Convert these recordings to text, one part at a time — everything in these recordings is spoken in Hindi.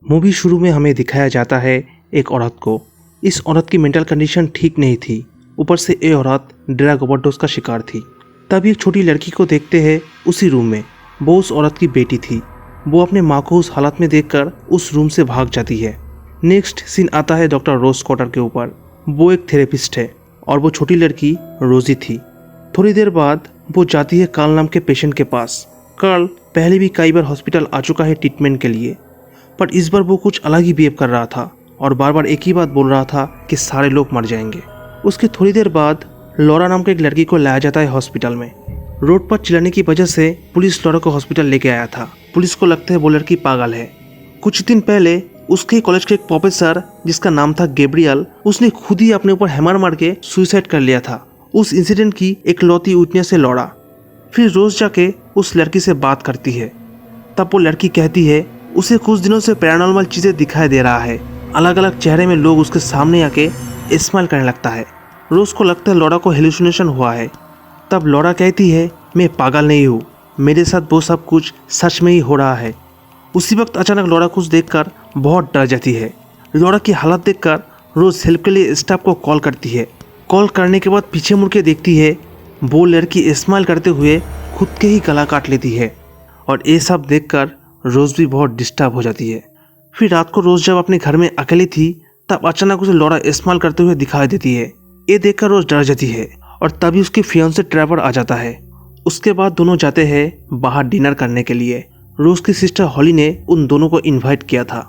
मूवी शुरू में हमें दिखाया जाता है एक औरत को। इस औरत की मेंटल कंडीशन ठीक नहीं थी। ऊपर से ये औरत ड्रग ओवरडोज का शिकार थी। तभी एक छोटी लड़की को देखते हैं उसी रूम में। वो उस औरत की बेटी थी। वो अपने माँ को उस हालत में देखकर उस रूम से भाग जाती है। नेक्स्ट सीन आता है डॉक्टर रोज कॉटर के ऊपर। वो एक थेरेपिस्ट है और वो छोटी लड़की रोजी थी। थोड़ी देर बाद वो जाती है कार्ल नाम के पेशेंट के पास। कार्ल पहले भी कई बार हॉस्पिटल आ चुका है ट्रीटमेंट के लिए, पर इस बार वो कुछ अलग ही बिहेव कर रहा था और बार बार एक ही बात बोल रहा था कि सारे लोग मर जाएंगे। उसके थोड़ी देर बाद लॉरा नाम के एक लड़की को लाया जाता है हॉस्पिटल में। रोड पर चिल्लाने की वजह से पुलिस लॉरा को हॉस्पिटल लेके आया था। पुलिस को लगता है वो लड़की पागल है। कुछ दिन पहले उसके कॉलेज के एक प्रोफेसर जिसका नाम था गैब्रियल, उसने खुद ही अपने ऊपर हैमर मार के सुसाइड कर लिया था। उस इंसिडेंट की एक लौती विटनेस है लॉरा। फिर रोज जाके उस लड़की से बात करती है। तब वो लड़की कहती है उसे कुछ दिनों से पैरानॉर्मल चीजें दिखाई दे रहा है। अलग अलग चेहरे में लोग उसके सामने आके स्माइल करने लगता है। रोज को लगता है लॉरा को हेलुसिनेशन हुआ है। तब लॉरा कहती है मैं पागल नहीं हूँ, मेरे साथ वो सब कुछ सच में ही हो रहा है। उसी वक्त अचानक लॉरा कुछ देखकर बहुत डर जाती है। लॉरा की हालत देखकर रोज हेल्प के लिए स्टाफ को कॉल करती है। कॉल करने के बाद पीछे मुड़ के देखती है वो लड़की स्माइल करते हुए खुद के ही गला काट लेती है। और ये सब देखकर रोज भी बहुत डिस्टर्ब हो जाती है। फिर रात को रोज जब अपने घर में अकेली थी तब अचानक उसे लॉरा स्माइल करते हुए दिखाई देती है। ये देखकर रोज डर जाती है और तभी उसके फियांसे ट्रेवर आ जाता है। उसके बाद दोनों जाते हैं बाहर डिनर करने के लिए। रोज की सिस्टर हॉली ने उन दोनों को इनवाइट किया था।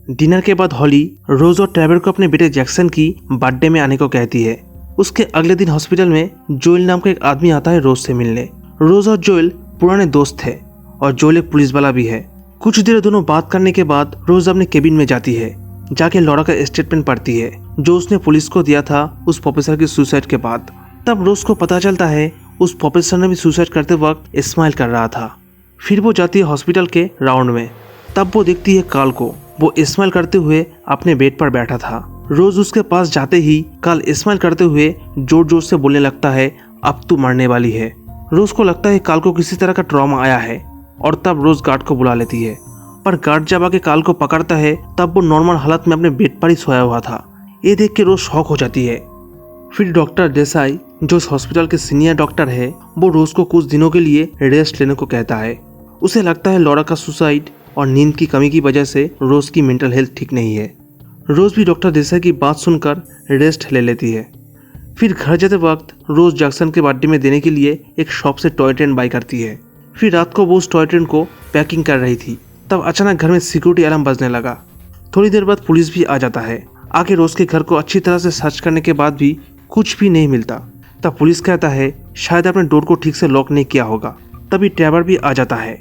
डिनर के बाद हॉली रोज और ट्रेवर को अपने बेटे जैक्सन की बर्थडे में आने को कहती है। उसके अगले दिन हॉस्पिटल में जोएल नाम का एक आदमी आता है रोज से मिलने। रोज और जोएल पुराने दोस्त थे और जोएल एक पुलिस वाला भी है। कुछ देर दोनों बात करने के बाद रोज अपने केबिन में जाती है। जाके लॉरा का स्टेटमेंट पढ़ती है जो उसने पुलिस को दिया था उस प्रोफेसर की सुसाइड के बाद। तब रोज को पता चलता है उस प्रोफेसर ने भी सुसाइड करते वक्त स्माइल कर रहा था। फिर वो जाती है हॉस्पिटल के राउंड में। तब वो देखती है कार्ल को। वो स्माइल करते हुए अपने बेड पर बैठा था। रोज उसके पास जाते ही कार्ल स्माइल करते हुए जोर जोर से बोलने लगता है अब तू मरने वाली है। रोज को लगता है कार्ल को किसी तरह का ट्रॉमा आया है और तब रोज गार्ड को बुला लेती है। पर गार्ड जब आके कार्ल को पकड़ता है तब वो नॉर्मल हालत में अपने बेड पर ही सोया हुआ था। ये देख के रोज शॉक हो जाती है। फिर डॉक्टर देसाई जो इस हॉस्पिटल के सीनियर डॉक्टर है वो रोज को कुछ दिनों के लिए रेस्ट लेने को कहता है। उसे लगता है लॉरा का सुसाइड और नींद की कमी की वजह से रोज की मेंटल हेल्थ ठीक नहीं है। रोज भी डॉक्टर देसाई की बात सुनकर रेस्ट ले लेती है। फिर घर जाते वक्त रोज जैक्सन के बर्थडे में देने के लिए एक शॉप से टॉय ट्रेन बाय करती है। फिर रात को वो उस टॉय ट्रेन को पैकिंग कर रही थी। तब अचानक घर में सिक्योरिटी अलार्म बजने लगा। थोड़ी देर बाद पुलिस भी आ जाता है। आके रोज के घर को अच्छी तरह से सर्च करने के बाद भी कुछ भी नहीं मिलता। तब पुलिस कहता है शायद अपने डोर को ठीक से लॉक नहीं किया होगा। तभी ट्रेवर भी आ जाता है।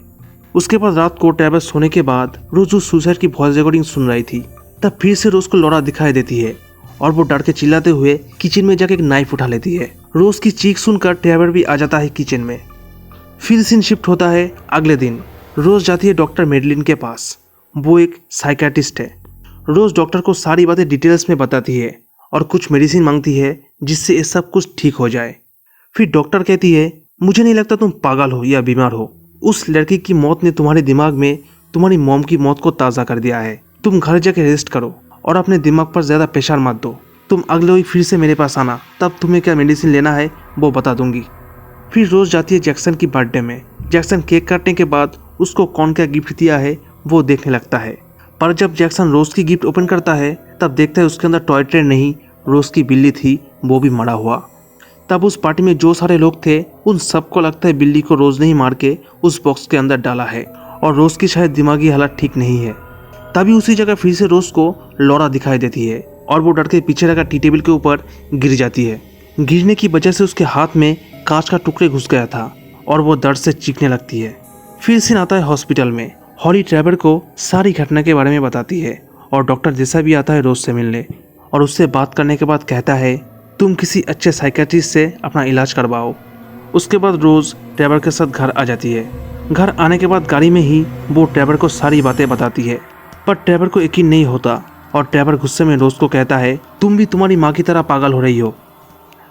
उसके बाद रात को ट्रेवर सोने के बाद रोज उस सुसाइड की वॉइस रिकॉर्डिंग सुन रही थी। तब फिर से रोज को लॉरा दिखाई देती है और वो डर के चिल्लाते हुए किचन में जाके एक नाइफ उठा लेती है। रोज की चीख सुनकर ट्रेवर भी आ जाता है किचन में। फिर सीन शिफ्ट होता है अगले दिन। रोज जाती है डॉक्टर मेडलिन के पास। वो एक साइकियाट्रिस्ट है। रोज डॉक्टर को सारी बातें डिटेल्स में बताती है और कुछ मेडिसिन मांगती है जिससे ये सब कुछ ठीक हो जाए। फिर डॉक्टर कहती है मुझे नहीं लगता तुम पागल हो या बीमार हो। उस लड़की की मौत ने तुम्हारे दिमाग में तुम्हारी मॉम की मौत को ताज़ा कर दिया है। तुम घर जाके रेस्ट करो और अपने दिमाग पर ज़्यादा प्रेशर मत दो। तुम अगले वीक फिर से मेरे पास आना, तब तुम्हें क्या मेडिसिन लेना है वो बता दूंगी। फिर रोज जाती है जैक्सन की बर्थडे में। जैक्सन केक काटने के बाद उसको कौन क्या गिफ्ट दिया है वो देखने लगता है। पर जब जैक्सन रोज की गिफ्ट ओपन करता है तब देखता है उसके अंदर टॉय ट्रेन नहीं, रोज की बिल्ली थी, वो भी मरा हुआ। तब उस पार्टी में जो सारे लोग थे उन सबको लगता है बिल्ली को रोज ने ही मार के उस बॉक्स के अंदर डाला है और रोज की शायद दिमागी हालत ठीक नहीं है। तभी उसी जगह फिर से रोज को लॉरा दिखाई देती है और वो डर के पीछे रखा टी टेबल के ऊपर गिर जाती है। गिरने की वजह से उसके हाथ में कांच का टुकड़े घुस गया था और वो दर्द से चीखने लगती है। फिर सीन आता है हॉस्पिटल में। हॉली ट्रेवर को सारी घटना के बारे में बताती है और डॉक्टर देसाई भी आता है रोज से मिलने और उससे बात करने के बाद कहता है तुम किसी अच्छे साइकियाट्रिस्ट से अपना इलाज करवाओ। उसके बाद रोज ट्रेवर के साथ घर आ जाती है। घर आने के बाद गाड़ी में ही वो ट्रेवर को सारी बातें बताती है, पर ट्रेवर को यकीन नहीं होता और ट्रेवर गुस्से में रोज को कहता है तुम भी तुम्हारी माँ की तरह पागल हो रही हो।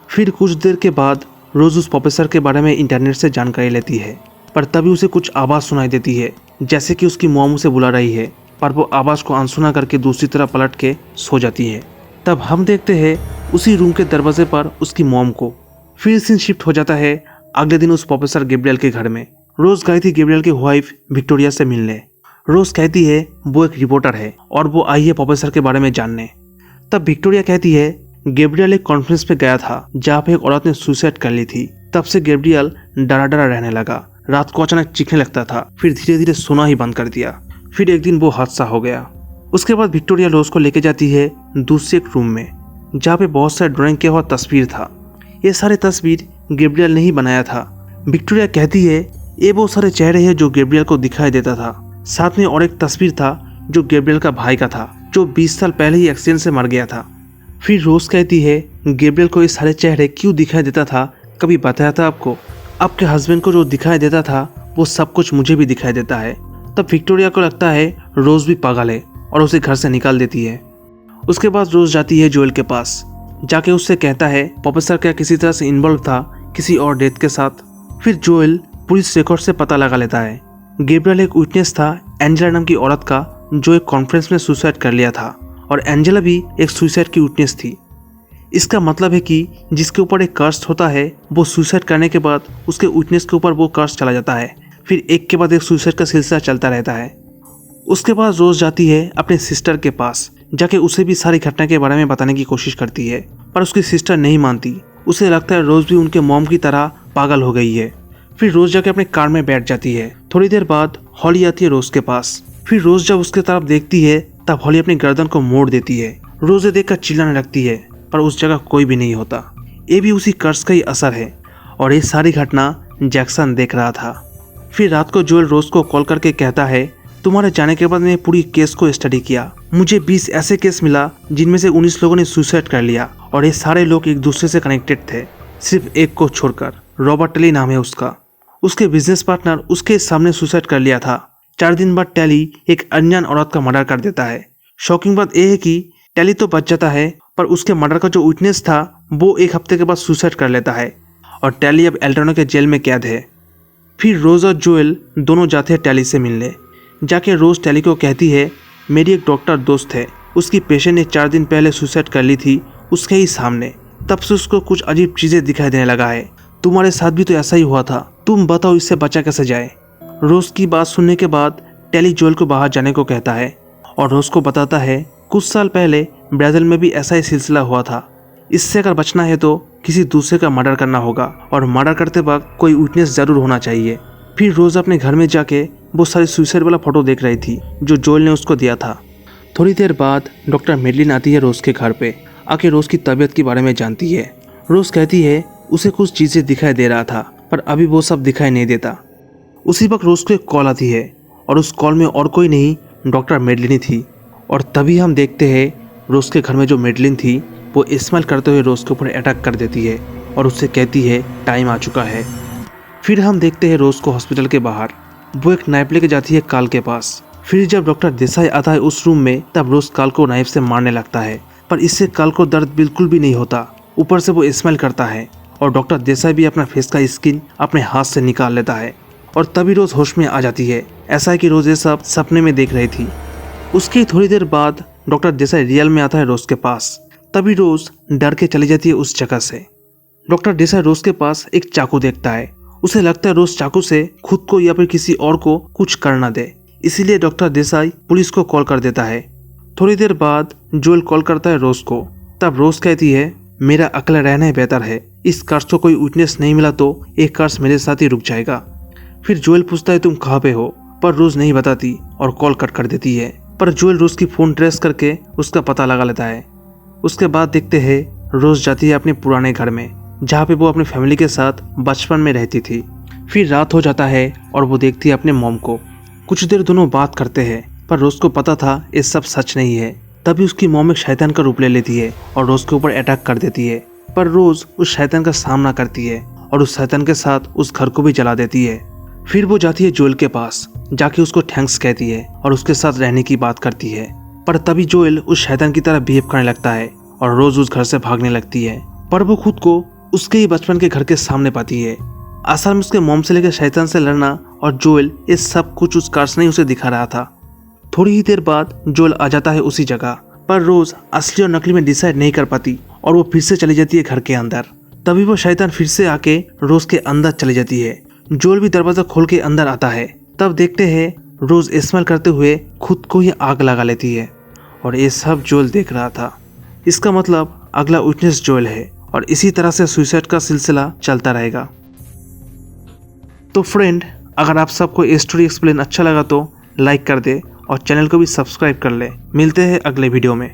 फिर कुछ देर के बाद रोज उस प्रोफेसर के बारे में इंटरनेट से जानकारी लेती है, पर तभी उसे कुछ आवाज़ सुनाई देती है जैसे कि उसकी मॉम उसे बुला रही है। पर वो आवाज़ को अनसुना करके दूसरी तरफ पलट के सो जाती है। तब हम देखते हैं उसी रूम के दरवाजे पर उसकी मॉम को। फिर सीन शिफ्ट हो जाता है अगले दिन उस प्रोफेसर गैब्रियल के घर में। रोज गई थी गैब्रियल की वाइफ विक्टोरिया से मिलने। रोज कहती है वो एक रिपोर्टर है और वो आई है प्रोफेसर के बारे में जानने। तब विक्टोरिया कहती है गैब्रियल एक कॉन्फ्रेंस पे गया था जहाँ पे एक औरत ने सुसाइड कर ली थी। तब से गैब्रियल डरा डरा रहने लगा, रात को अचानक चीखने लगता था, फिर धीरे धीरे सोना ही बंद कर दिया। फिर एक दिन वो हादसा हो गया। उसके बाद विक्टोरिया रोज को लेके जाती है दूसरे एक रूम में जहाँ पे बहुत सारे ड्राइंग किया हुआ तस्वीर था। ये सारे तस्वीर गैब्रियल ने ही बनाया था। विक्टोरिया कहती है ये वो सारे चेहरे हैं जो गैब्रियल को दिखाई देता था। साथ में और एक तस्वीर था जो गैब्रियल का भाई का था जो 20 साल पहले ही एक्सीडेंट से मर गया था। फिर रोज कहती है गैब्रियल को ये सारे चेहरे क्यों दिखाई देता था, कभी बताया था आपको? आपके हस्बैंड को जो दिखाई देता था वो सब कुछ मुझे भी दिखाई देता है। तब विक्टोरिया को लगता है रोज भी पागल है और उसे घर से निकाल देती है। उसके बाद रोज जाती है जोएल के पास, जाके उससे कहता है प्रोफेसर क्या किसी तरह से इन्वॉल्व था किसी और डेथ के साथ। फिर जोएल पुलिस रिकॉर्ड से पता लगा लेता है गैब्रियल एक विटनेस था एंजेला नाम की औरत का जो एक कॉन्फ्रेंस में सुसाइड कर लिया था और एंजेला भी एक सुसाइड की विटनेस थी। इसका मतलब है कि जिसके ऊपर एक कर्स होता है वो सुसाइड करने के बाद उसके विटनेस के ऊपर वो कर्स चला जाता है, फिर एक के बाद एक सुसाइड का सिलसिला चलता रहता है। उसके बाद रोज जाती है अपने सिस्टर के पास, जाके उसे भी सारी घटना के बारे में बताने की कोशिश करती है, पर उसकी सिस्टर नहीं मानती। उसे लगता है रोज भी उनके मॉम की तरह पागल हो गई है। फिर रोज जाके अपने कार में बैठ जाती है। थोड़ी देर बाद हॉली आती है रोज के पास। फिर रोज जब उसके तरफ देखती है तब हॉली अपनी गर्दन को मोड़ देती है। रोज देखकर चिल्लाने लगती है पर उस जगह कोई भी नहीं होता। ये भी उसी कर्ज का ही असर है और ये सारी घटना जैक्सन देख रहा था। फिर रात को जोएल रोज को कॉल करके कहता है तुम्हारे जाने के बाद मैंने पूरी केस को स्टडी किया। मुझे 20 ऐसे केस मिला जिनमें से 19 लोगों ने सुसाइड कर लिया और ये सारे लोग एक दूसरे से कनेक्टेड थे, सिर्फ एक को छोड़कर। रॉबर्ट टेली नाम है उसका। उसके बिजनेस पार्टनर उसके सामने सुसाइड कर लिया था। 4 दिन बाद टेली एक अनजान औरत का मर्डर कर देता है। शॉकिंग बात यह है कि टेली तो बच जाता है पर उसके मर्डर का जो विटनेस था वो 1 हफ्ते के बाद सुसाइड कर लेता है और टेली अब एल्टोनो के जेल में कैद है। फिर रोज और जोएल दोनों जाते हैं टेली से मिलने। जाके रोज टेली को कहती है मेरी एक डॉक्टर दोस्त है, उसकी पेशेंट ने 4 दिन पहले सुसाइड कर ली थी उसके ही सामने। तब से उसको कुछ अजीब चीजें दिखाई देने लगा है। तुम्हारे साथ भी तो ऐसा ही हुआ था, तुम बताओ इससे बचा कैसे जाए। रोज की बात सुनने के बाद टेली जोएल को बाहर जाने को कहता है और रोज को बताता है कुछ साल पहले ब्राजील में भी ऐसा ही सिलसिला हुआ था। इससे अगर बचना है तो किसी दूसरे का मर्डर करना होगा और मर्डर करते वक्त कोई विटनेस जरूर होना चाहिए। फिर रोज अपने घर में जाके वो सारी सुसाइड वाला फोटो देख रही थी जो जोएल ने उसको दिया था। थोड़ी देर बाद डॉक्टर मेडलिन आती है रोज के घर पे, आके रोज की तबीयत के बारे में जानती है। रोज कहती है उसे कुछ चीजें दिखाई दे रहा था पर अभी वो सब दिखाई नहीं देता। उसी वक्त रोज को एक कॉल आती है और उस कॉल में और कोई नहीं डॉक्टर मेडलिन थी। और तभी हम देखते हैं रोज के घर में जो मेडलिन थी वो स्माइल करते हुए रोज के ऊपर अटैक कर देती है और उससे कहती है टाइम आ चुका है। फिर हम देखते हैं रोज को हॉस्पिटल के बाहर, वो एक नाइफ लेके जाती है काल के पास। फिर जब डॉक्टर देसाई आता है उस रूम में तब रोज काल को नाइफ से मारने लगता है पर इससे काल को दर्द बिल्कुल भी नहीं होता। ऊपर से वो स्माइल करता है और डॉक्टर देसाई भी अपना फेस का स्किन अपने हाथ से निकाल लेता है और तभी रोज होश में आ जाती है। ऐसा है कि रोज ये सब सपने में देख रही थी। उसकी थोड़ी देर बाद डॉक्टर देसाई रियल में आता है रोज के पास। तभी रोज डर के चली जाती है उस जगह से। डॉक्टर देसाई रोज के पास एक चाकू देखता है। उसे लगता है रोज चाकू से खुद को या फिर किसी और को कुछ करना दे, इसीलिए डॉक्टर देसाई पुलिस को कॉल कर देता है। थोड़ी देर बाद जोएल कॉल करता है रोज को। तब रोज कहती है मेरा अकेला रहना ही बेहतर है, इस कर्ज को कोई विटनेस नहीं मिला तो एक कर्ज मेरे साथ ही रुक जाएगा। फिर जोएल पूछता है तुम कहाँ पे हो, पर रोज नहीं बताती और कॉल कट कर देती है। पर जोएल रोज की फोन ट्रेस करके उसका पता लगा लेता है। उसके बाद देखते हैं रोज जाती है अपने पुराने घर में जहाँ पे वो अपनी फैमिली के साथ बचपन में रहती थी। फिर रात हो जाता है और वो देखती है अपने मॉम को। कुछ देर दोनों बात करते हैं पर रोज को पता था ये सब सच नहीं है। तभी उसकी मॉम एक शैतान का रूप ले लेती है और रोज के ऊपर अटैक कर देती है। पर रोज उस शैतान का सामना करती है और उस शैतान के साथ उस घर को भी जला देती है। फिर वो जाती है जोएल के पास, जाके उसको थैंक्स कहती है और उसके साथ रहने की बात करती है। पर तभी जोएल उस शैतान की तरह बिहेव करने लगता है और रोज उस घर से भागने लगती है। पर वो खुद को उसके ही बचपन के घर के सामने पाती है। असल में उसके मॉम से लेकर शैतान से लड़ना और जोएल ये सब कुछ उस कार्स ने उसे दिखा रहा था। थोड़ी ही देर बाद जोएल आ जाता है उसी जगह, पर रोज असली और नकली में डिसाइड नहीं कर पाती और वो फिर से चली जाती है घर के अंदर। तभी वो शैतान फिर से आके रोज के अंदर चली जाती है। जोएल भी दरवाजा खोल के अंदर आता है। तब देखते हैं रोज स्मेल करते हुए खुद को ही आग लगा लेती है और ये सब जोएल देख रहा था। इसका मतलब अगला विटनेस जोएल है और इसी तरह से सुसाइड का सिलसिला चलता रहेगा। तो फ्रेंड, अगर आप सबको ये स्टोरी एक्सप्लेन अच्छा लगा तो लाइक कर दे और चैनल को भी सब्सक्राइब कर ले। मिलते हैं अगले वीडियो में।